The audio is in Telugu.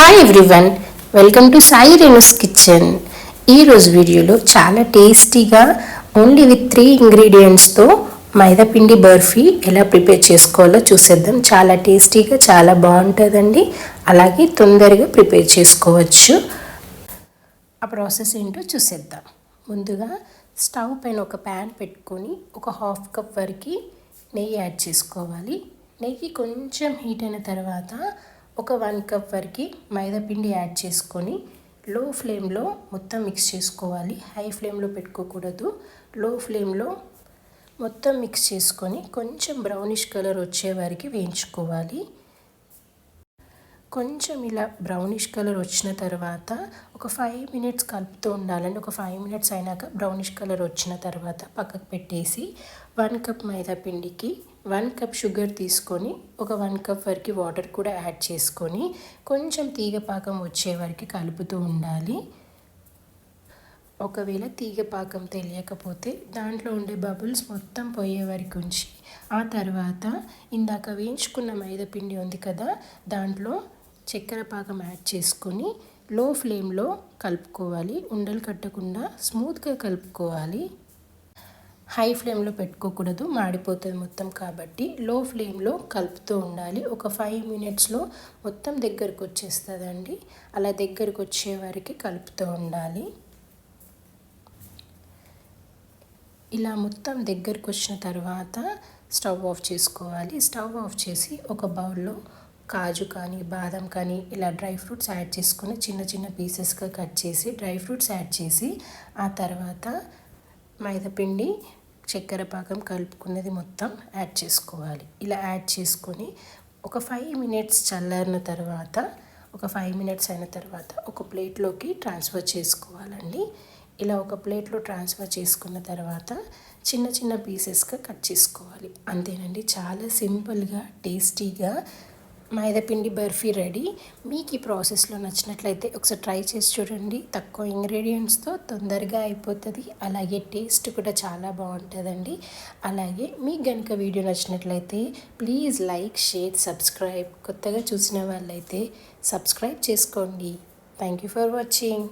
Hi everyone, welcome to Sai Renu's kitchen. ఈరోజు వీడియోలో చాలా టేస్టీగా ఓన్లీ విత్ 3 ఇంగ్రీడియంట్స్తో మైదాపిండి బర్ఫీ ఎలా ప్రిపేర్ చేసుకోవాలో చూసేద్దాం. చాలా టేస్టీగా చాలా బాగుంటుందండి. అలాగే తొందరగా ప్రిపేర్ చేసుకోవచ్చు. ఆ ప్రాసెస్ ఏంటో చూసేద్దాం. ముందుగా స్టవ్ పైన ఒక ప్యాన్ పెట్టుకొని ఒక 1/2 కప్ వరకు నెయ్యి యాడ్ చేసుకోవాలి. నెయ్యి కొంచెం హీట్ అయిన తర్వాత ఒక 1 కప్ వరకు మైదాపిండి యాడ్ చేసుకొని లో ఫ్లేమ్లో మొత్తం మిక్స్ చేసుకోవాలి. హై ఫ్లేమ్లో పెట్టుకోకూడదు. లో ఫ్లేమ్లో మొత్తం మిక్స్ చేసుకొని కొంచెం బ్రౌనిష్ కలర్ వచ్చే వరకు వేయించుకోవాలి. కొంచెం ఇలా బ్రౌనిష్ కలర్ వచ్చిన తర్వాత ఒక 5 మినిట్స్ కలుపుతూ ఉండాలండి. ఒక 5 మినిట్స్ అయినాక బ్రౌనిష్ కలర్ వచ్చిన తర్వాత పక్కకు పెట్టేసి 1 కప్ మైదా పిండికి 1 కప్ షుగర్ తీసుకొని ఒక 1 కప్ వరకు వాటర్ కూడా యాడ్ చేసుకొని కొంచెం తీగపాకం వచ్చే వరకు కలుపుతూ ఉండాలి. ఒకవేళ తీగపాకం తెలియకపోతే దాంట్లో ఉండే బబుల్స్ మొత్తం పోయే వరకు ఉంచి ఆ తర్వాత ఇందాక వేయించుకున్న మైదా పిండి ఉంది కదా, దాంట్లో చక్కెర పాకం యాడ్ చేసుకొని లో ఫ్లేమ్లో కలుపుకోవాలి. ఉండలు కట్టకుండా స్మూత్గా కలుపుకోవాలి. హై ఫ్లేమ్లో పెట్టుకోకూడదు, మాడిపోతుంది మొత్తం. కాబట్టి లో ఫ్లేమ్లో కలుపుతూ ఉండాలి. ఒక 5 మినిట్స్లో మొత్తం దగ్గరకు వచ్చేస్తుందండి. అలా దగ్గరకు వచ్చే వరకు కలుపుతూ ఉండాలి. ఇలా మొత్తం దగ్గరకు వచ్చిన తర్వాత స్టవ్ ఆఫ్ చేసుకోవాలి. స్టవ్ ఆఫ్ చేసి ఒక బౌల్లో కాజు కానీ బాదం కానీ ఇలా డ్రై ఫ్రూట్స్ యాడ్ చేసుకొని చిన్న చిన్న పీసెస్గా కట్ చేసి డ్రై ఫ్రూట్స్ యాడ్ చేసి ఆ తర్వాత మైదాపిండి చక్కెర పాకం కలుపుకున్నది మొత్తం యాడ్ చేసుకోవాలి. ఇలా యాడ్ చేసుకొని ఒక 5 మినిట్స్ చల్లారిన తర్వాత ఒక 5 మినిట్స్ అయిన తర్వాత ఒక ప్లేట్లోకి ట్రాన్స్ఫర్ చేసుకోవాలండి. ఇలా ఒక ప్లేట్లో ట్రాన్స్ఫర్ చేసుకున్న తర్వాత చిన్న చిన్న పీసెస్గా కట్ చేసుకోవాలి. అంతేనండి, చాలా సింపుల్గా టేస్టీగా మైదాపిండి బర్ఫీ రెడీ. మీకు ఈ ప్రాసెస్లో నచ్చినట్లయితే ఒకసారి ట్రై చేసి చూడండి. తక్కువ ఇంగ్రీడియంట్స్తో తొందరగా అయిపోతుంది. అలాగే టేస్ట్ కూడా చాలా బాగుంటుందండి. అలాగే మీకు కనుక వీడియో నచ్చినట్లయితే ప్లీజ్ లైక్, షేర్, సబ్స్క్రైబ్. కొత్తగా చూసిన వాళ్ళైతే సబ్స్క్రైబ్ చేసుకోండి. Thank you for watching.